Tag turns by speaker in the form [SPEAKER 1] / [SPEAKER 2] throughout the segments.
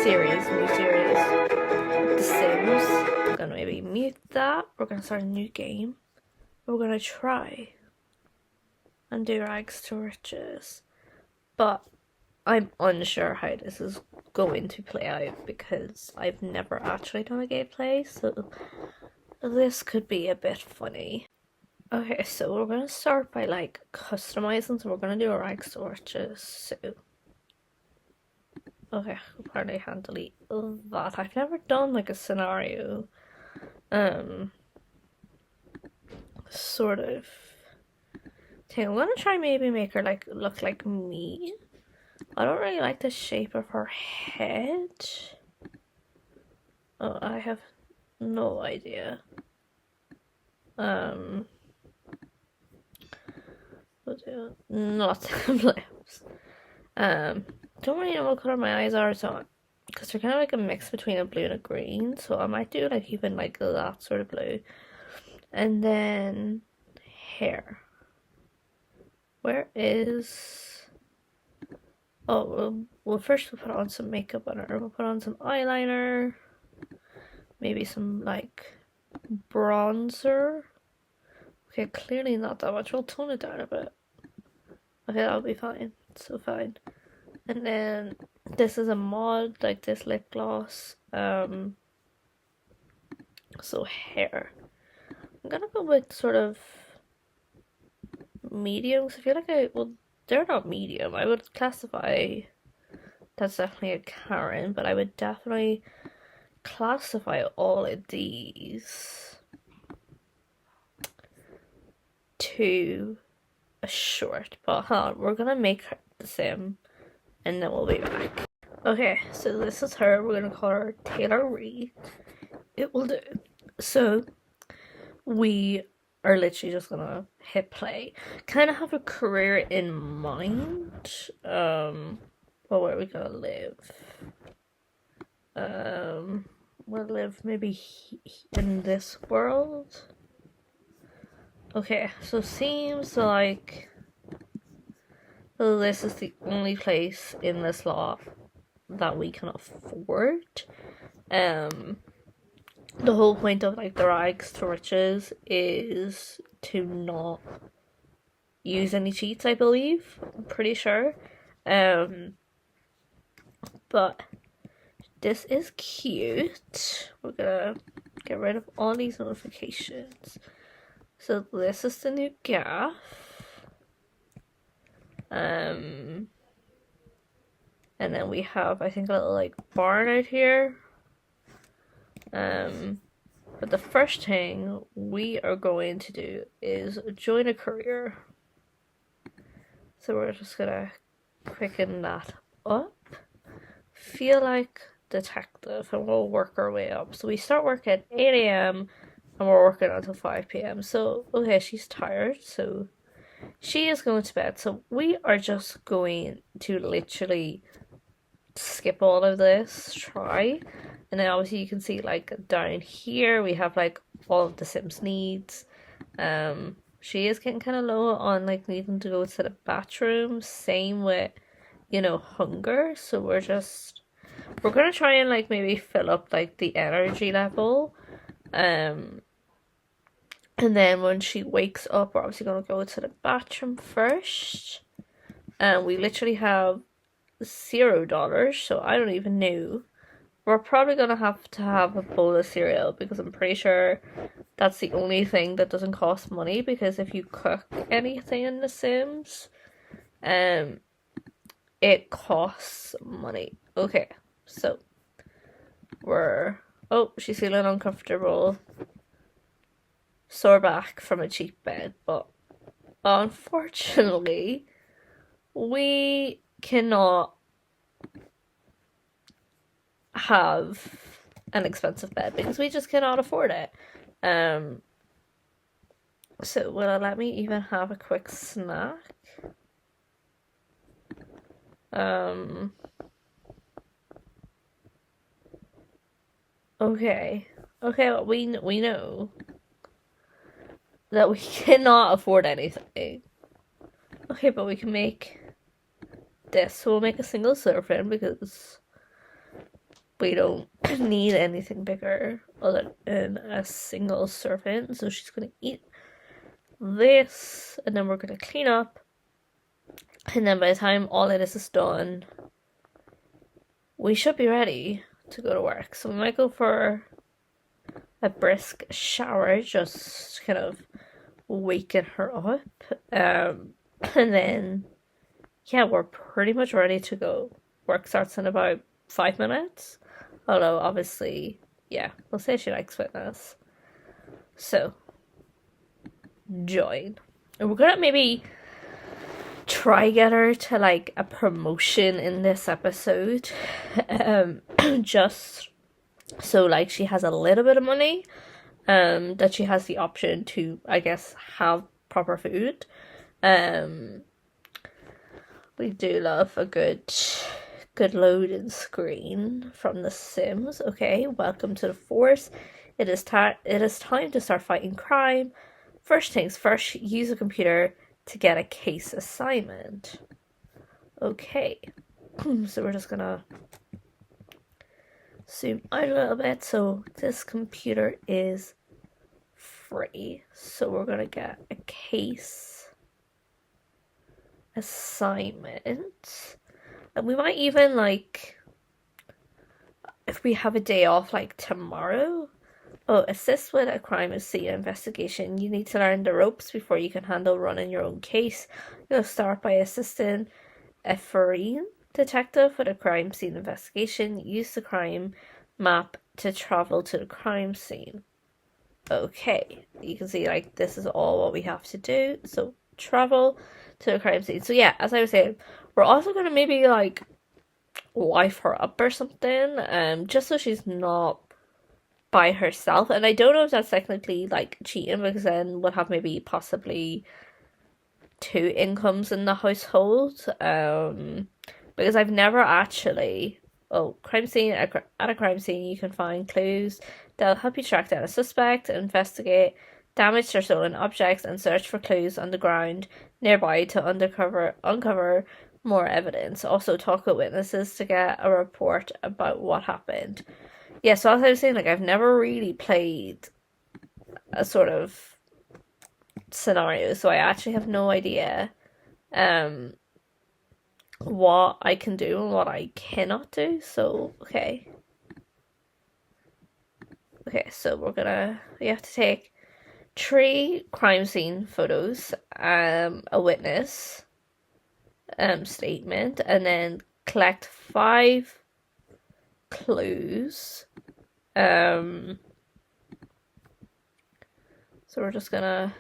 [SPEAKER 1] new series, The Sims. We're gonna maybe mute that. We're gonna start a new game. We're gonna try and do rags to riches, but I'm unsure how this is going to play out because I've never actually done a gameplay, so this could be a bit funny. Okay, so we're gonna start by like customizing, so we're gonna do a rags to riches. So okay, I'll probably hand delete that. I've never done like a scenario sort of thing. I'm gonna try maybe make her like look like me. I don't really like the shape of her head. Oh, I have no idea. Not the lips. Don't really know what color my eyes are, so because they're kind of like a mix between a blue and a green, so I might do like even like that sort of blue. And then hair. Where is... Oh, well first we'll put on some makeup on her. We'll put on some eyeliner, maybe some like bronzer. Okay, clearly not that much. We'll tone it down a bit. Okay, that'll be fine. So fine. And then this is a mod, like this lip gloss. So hair. I'm gonna go with sort of medium, because I feel like well, they're not medium. I would classify that's definitely a Karen, but I would definitely classify all of these to a short. But we're gonna make her the same, and then we'll be back. Okay, so this is her. We're gonna call her Taylor Reed. It will do. So we are literally just gonna hit play. Kind of have a career in mind. Well, where are we gonna live? We'll live maybe in this world. Okay, so seems like this is the only place in this lot that we can afford. The whole point of like the rags to riches is to not use any cheats, I believe. I'm pretty sure. But this is cute. We're gonna get rid of all these notifications. So this is the new gaff. And then we have, I think, a little like barn out here. But the first thing we are going to do is join a career. So we're just gonna quicken that up. Feel like detective, and we'll work our way up. So we start work at 8 a.m. and we're working until 5 p.m. So, okay, she's tired, so she is going to bed. So we are just going to literally skip all of this, try. And then obviously you can see like down here we have like all of the Sims needs. She is getting kind of low on like needing to go to the bathroom. Same with, you know, hunger. So we're gonna try and like maybe fill up like the energy level. And then when she wakes up, we're obviously gonna go to the bathroom first. And we literally have $0, so I don't even know. We're probably gonna have to have a bowl of cereal because I'm pretty sure that's the only thing that doesn't cost money, because if you cook anything in The Sims, it costs money. Okay, so oh, she's feeling uncomfortable. Sore back from a cheap bed, but unfortunately we cannot have an expensive bed because we just cannot afford it. So will it let me even have a quick snack? Okay, well, we know that we cannot afford anything. Okay, but we can make this. So we'll make a single servant because we don't need anything bigger other than a single serving. So she's gonna eat this, and then we're gonna clean up. And then by the time all of this is done, we should be ready to go to work. So we might go for a brisk shower, just kind of waking her up. And then, yeah, we're pretty much ready to go. Work starts in about 5 minutes. Although, obviously, yeah, we'll say she likes fitness. So, join. And we're gonna maybe try get her to like a promotion in this episode. Just so like she has a little bit of money. That she has the option to, I guess, have proper food. We do love a good loading screen from The Sims. Okay, welcome to the force. It is time to start fighting crime. First things first, use a computer to get a case assignment. Okay, so we're just gonna zoom out a little bit. So this computer is free, so we're gonna get a case assignment. And we might even, like, if we have a day off, like tomorrow. Oh, assist with a crime scene investigation. You need to learn the ropes before you can handle running your own case. You'll start by assisting a foreign detective with a crime scene investigation. Use the crime map to travel to the crime scene. Okay, you can see, like, this is all what we have to do. So, travel to the crime scene. So, yeah, as I was saying, we're also going to maybe, like, wife her up or something, just so she's not by herself. And I don't know if that's technically, like, cheating, because then we'll have maybe possibly 2 incomes in the household, because I've never actually... Oh, crime scene. At a crime scene, you can find clues that'll help you track down a suspect, investigate damaged or stolen objects, and search for clues on the ground nearby to uncover more evidence. Also, talk with witnesses to get a report about what happened. Yeah, so as I was saying, like, I've never really played a sort of scenario, so I actually have no idea what I can do and what I cannot do. So, okay, so we have to take 3 crime scene photos, a witness statement, and then collect 5 clues. So we're just gonna...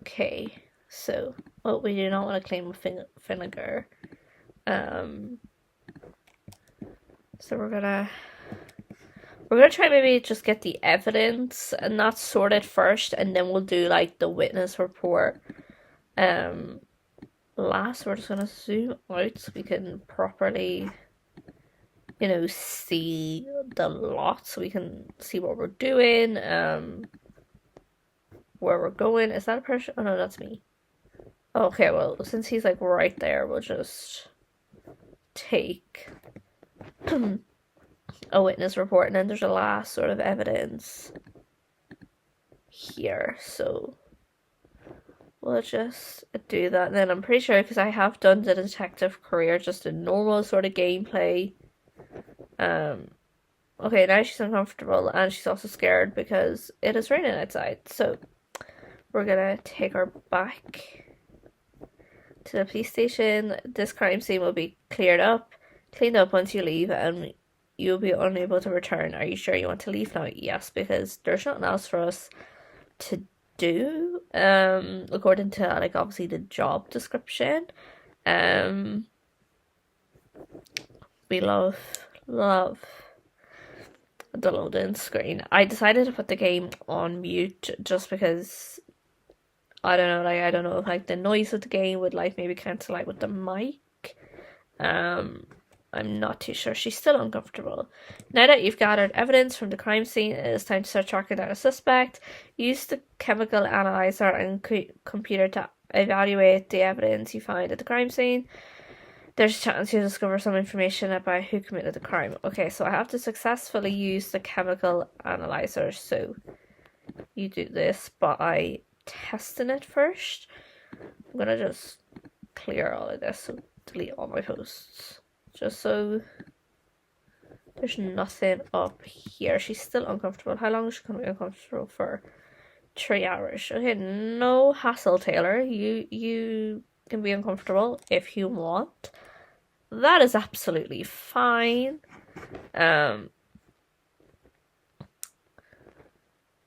[SPEAKER 1] Okay, so... Well, we do not want to claim vinegar. So we're gonna try maybe just get the evidence and not sort it first, and then we'll do like the witness report. Last, we're just gonna zoom out so we can properly, you know, see the lot, so we can see what we're doing, where we're going. Is that a person? Oh no, that's me. Okay, well, since he's like right there, we'll just take a witness report, and then there's a last sort of evidence here, so we'll just do that. And then I'm pretty sure, because I have done the detective career just in normal sort of gameplay. Okay, now she's uncomfortable, and she's also scared because it is raining outside, so we're gonna take her back to the police station. This crime scene will be cleaned up once you leave, and you'll be unable to return. Are you sure you want to leave now? Yes, because there's nothing else for us to do, according to, like, obviously the job description. We love the loading screen. I decided to put the game on mute just because I don't know, like, I don't know if, like, the noise of the game would, like, maybe cancel out with the mic. I'm not too sure. She's still uncomfortable. Now that you've gathered evidence from the crime scene, it is time to start tracking down a suspect. Use the chemical analyzer and computer to evaluate the evidence you find at the crime scene. There's a chance you'll discover some information about who committed the crime. Okay, so I have to successfully use the chemical analyzer. So you do this by testing it first. I'm gonna just clear all of this, so delete all my posts. Just so there's nothing up here. She's still uncomfortable. How long is she gonna be uncomfortable for? 3 hours. Okay, no hassle, Taylor. You can be uncomfortable if you want. That is absolutely fine.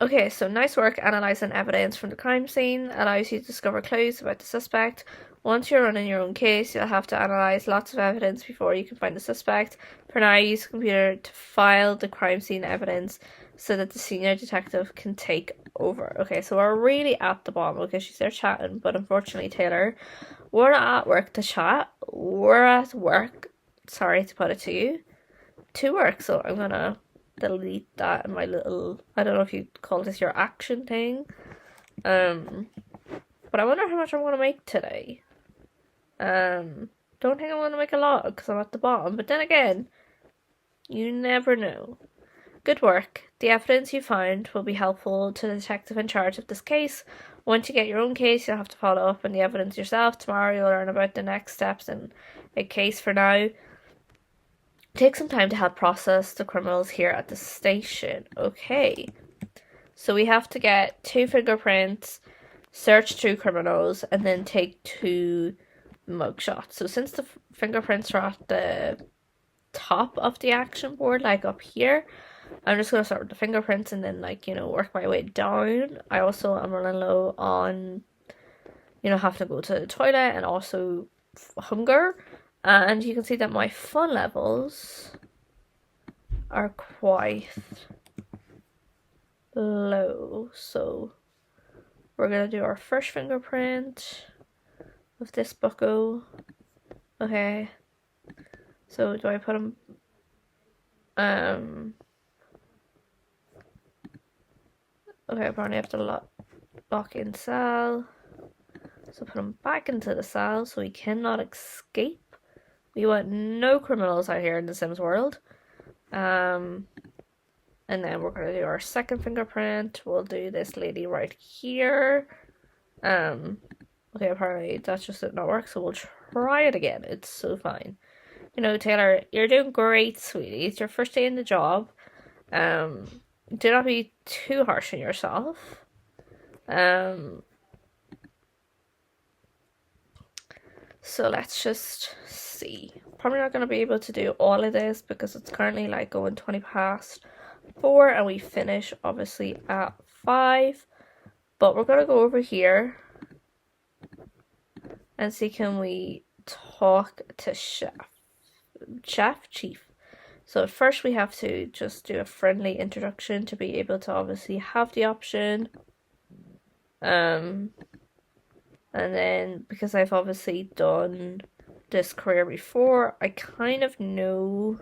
[SPEAKER 1] Okay, so nice work analysing evidence from the crime scene. Allows you to discover clues about the suspect. Once you're running your own case, you'll have to analyse lots of evidence before you can find the suspect. For now, use the computer to file the crime scene evidence so that the senior detective can take over. Okay, so we're really at the bottom. Okay, she's there chatting, but unfortunately, Taylor, we're not at work to chat. We're at work, sorry to put it to work. So I'm gonna delete that in my little, I don't know if you call this your action thing. But I wonder how much I'm gonna make today. Don't think I'm gonna make a lot because I'm at the bottom, but then again, you never know. Good work. The evidence you found will be helpful to the detective in charge of this case. Once you get your own case, you'll have to follow up on the evidence yourself. Tomorrow you'll learn about the next steps in a case. For now, take some time to help process the criminals here at the station. Okay. So we have to get 2 fingerprints, search 2 criminals, and then take 2 mugshots. So since the fingerprints are at the top of the action board, like up here, I'm just going to start with the fingerprints and then, like, work my way down. I also am running low on, having to go to the toilet and also hunger. And you can see that my fun levels are quite low. So we're going to do our first fingerprint of this bucko. Okay. So do I put him... Okay, I probably have to lock in cell. So put him back into the cell so he cannot escape. We want no criminals out here in the Sims world. And then we're going to do our second fingerprint. We'll do this lady right here. Okay, apparently that just did not work, so we'll try it again. It's so fine. Taylor, you're doing great, sweetie. It's your first day in the job. Do not be too harsh on yourself. So let's just see. Probably not going to be able to do all of this because it's currently like going 20 past 4 and we finish obviously at 5. But we're going to go over here and see, can we talk to Chief. So at first we have to just do a friendly introduction to be able to obviously have the option. And then because I've obviously done this career before, I kind of know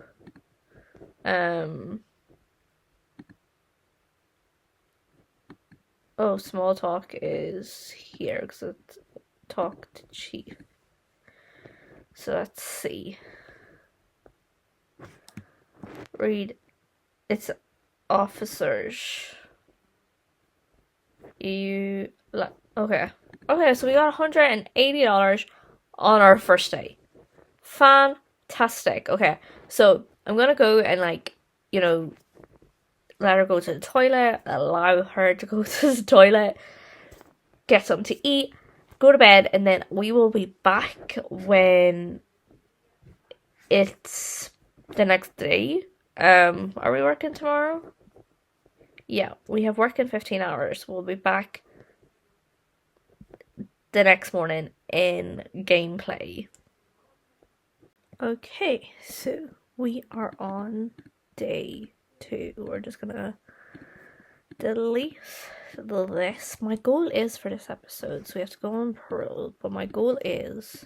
[SPEAKER 1] oh, small talk is here because it's talk to Chief. So let's see. Read. It's officers. Okay. Okay, so we got $180 on our first day. Fantastic. Okay, so I'm gonna go and let her go to the toilet, allow her to go to the toilet, get something to eat, go to bed, and then we will be back when it's the next day. Are we working tomorrow? Yeah, we have work in 15 hours. We'll be back the next morning in gameplay. Okay, so we are on day 2. We're just gonna delete this. My goal is for this episode, so we have to go on parole, but my goal is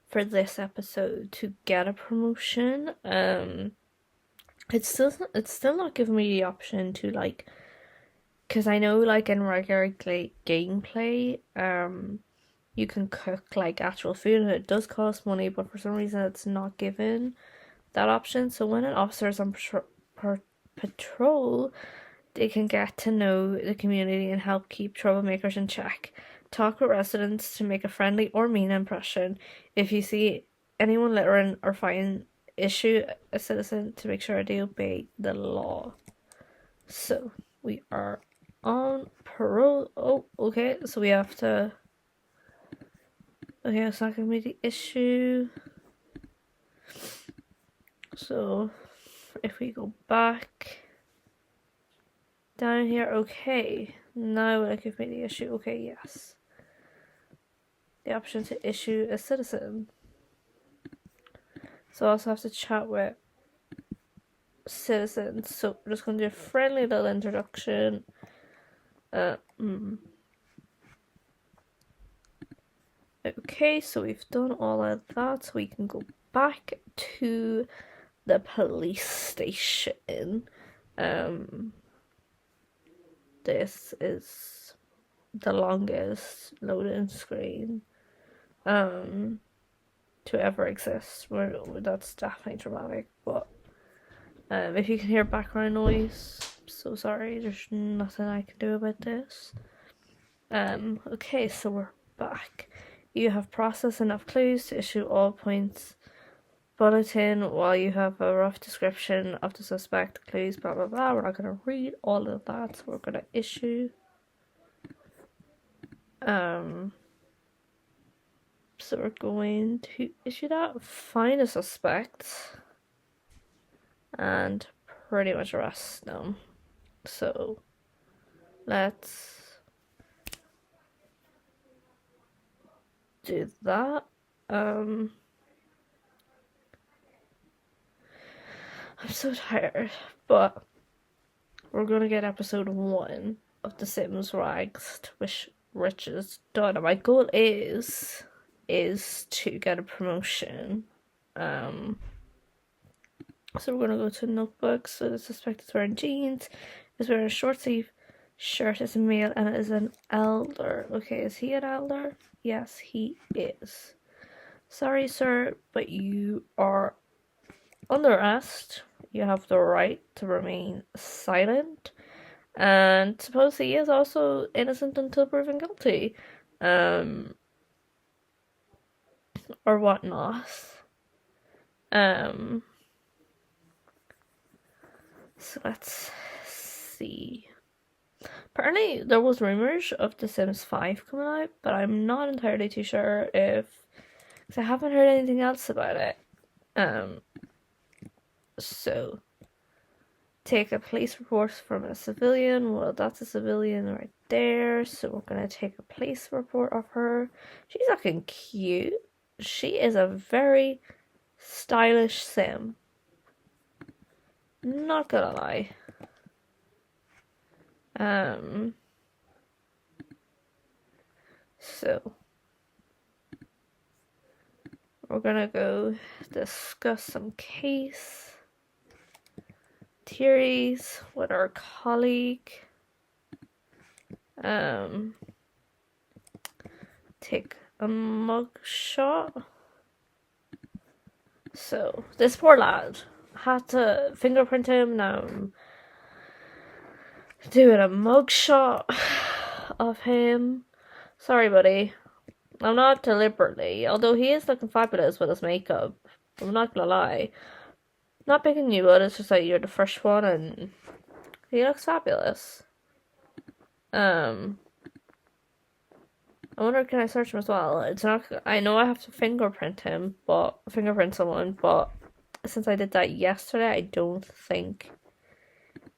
[SPEAKER 1] for this episode to get a promotion. It's still not giving me the option to because I know in regular gameplay, you can cook like actual food, and it does cost money, but for some reason it's not given that option. So when an officer is on patrol, they can get to know the community and help keep troublemakers in check. Talk with residents to make a friendly or mean impression. If you see anyone littering or find issue a citizen to make sure they obey the law. So we are on parole. Oh, okay. So we have to. Okay, it's not gonna be the issue. So if we go back down here, okay. Now will it give me the issue? Okay, yes. The option to issue a citizen. So I also have to chat with citizens. So we're just gonna do a friendly little introduction. Okay, so we've done all of that, so we can go back to the police station. This is the longest loading screen to ever exist. That's definitely dramatic, but if you can hear background noise, I'm so sorry, there's nothing I can do about this. Okay, so we're back. You have processed enough clues to issue all points bulletin while you have a rough description of the suspect, clues, blah blah blah. We're not going to read all of that, so we're going to issue. So we're going to issue that, find a suspect, and pretty much arrest them. So let's do that. I'm so tired, but we're gonna get episode 1 of The Sims Rags to Riches done. And my goal is to get a promotion. So we're gonna go to notebooks. So the suspect is wearing jeans, is wearing a short sleeve shirt, is a male, and is an elder. Okay, is he an elder? Yes, he is. Sorry, sir, but you are under arrest. You have the right to remain silent. And suppose he is also innocent until proven guilty. Or whatnot. So let's see. Apparently there was rumors of The Sims 5 coming out, but I'm not entirely too sure because I haven't heard anything else about it. So take a police report from a civilian. Well, that's a civilian right there, so we're gonna take a police report of her. She's looking cute. She is a very stylish sim. Not gonna lie. So we're gonna go discuss some case theories with our colleague. Take a mug shot. So this poor lad had to fingerprint him. Now I'm doing a mug shot of him. Sorry, buddy. I'm not deliberately, although he is looking fabulous with his makeup. I'm not gonna lie. Not picking you, but it's just like you're the first one, and he looks fabulous. I wonder, can I search him as well? It's not. I know I have to fingerprint someone, but since I did that yesterday, I don't think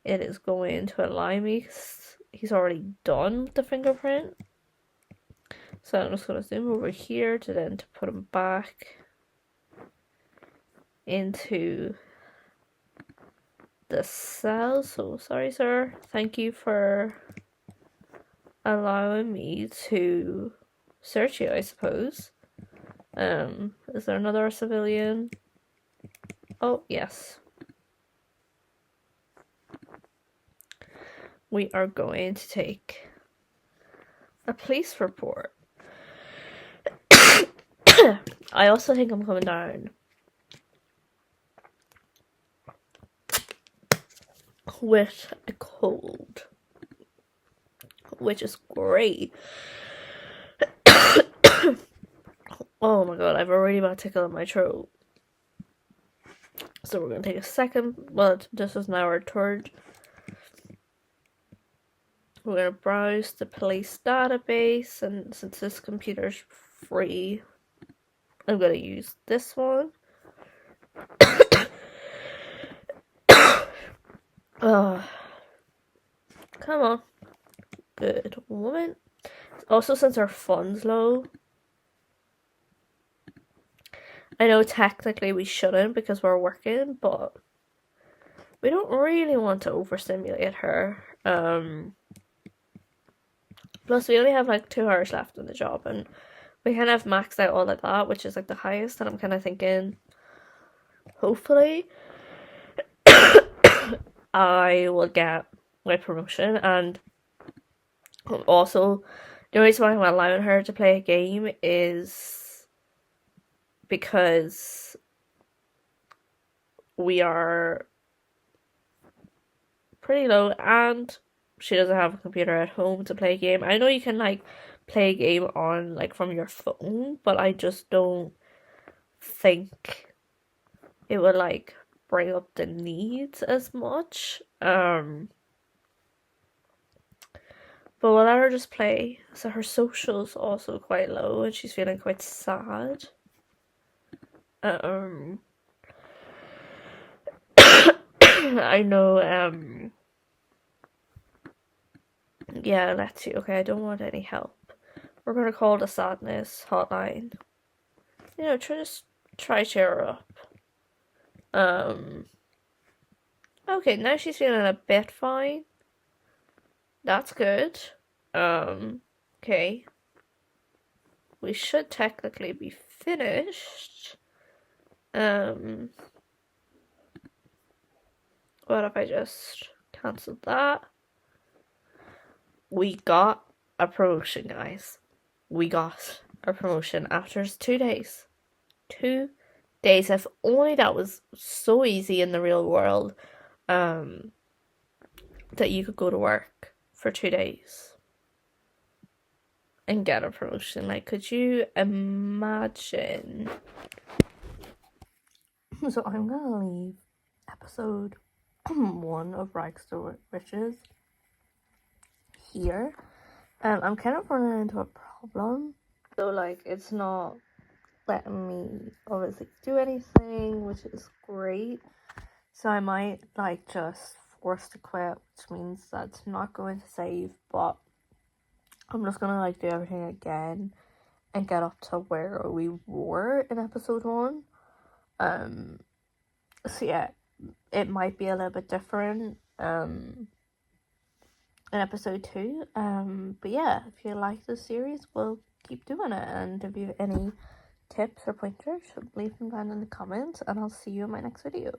[SPEAKER 1] it is going to allow me. He's already done with the fingerprint. So I'm just gonna zoom over here to put him back into the cell. So sorry, sir. Thank you for allowing me to search you, I suppose. Is there another civilian? Oh, yes. We are going to take a police report. I also think I'm coming down with a cold, which is great. Oh my god, I've already got a tickle in my throat. So we're going to take a second. Well, this is now our third. We're going to browse the police database, and since this computer's free, I'm going to use this one. Come on. Good woman. Also, since our fund's low, I know technically we shouldn't because we're working, but we don't really want to overstimulate her. Plus, we only have like 2 hours left in the job, and we kind of maxed out all of that, which is like the highest. And I'm kind of thinking, hopefully, I will get my promotion. And also, the reason why I'm allowing her to play a game is because we are pretty low, and she doesn't have a computer at home to play a game. I know you can like play a game on like from your phone, but I just don't think it would like bring up the needs as much. But we'll let her just play. So her social's also quite low, and she's feeling quite sad. I know, yeah, let's see. Okay, I don't want any help. We're gonna call the sadness hotline. You know, try cheer her up. Okay, now she's feeling a bit fine. That's good. Okay. We should technically be finished. What if I just cancelled that? We got a promotion, guys. We got a promotion after 2 days. 2 days. If only that was so easy in the real world, that you could go to work for 2 days and get a promotion. Like, could you imagine? So I'm gonna leave episode 1 of Rags to Riches here. I'm kind of running into a problem. So like, it's not letting me obviously do anything, which is great. So I might like just force to quit, which means that's not going to save, but I'm just gonna like do everything again and get up to where we were in episode 1. So yeah, it might be a little bit different in episode 2. But yeah, if you like this series, we'll keep doing it. And if you have any tips or pointers, leave them down in the comments, and I'll see you in my next video.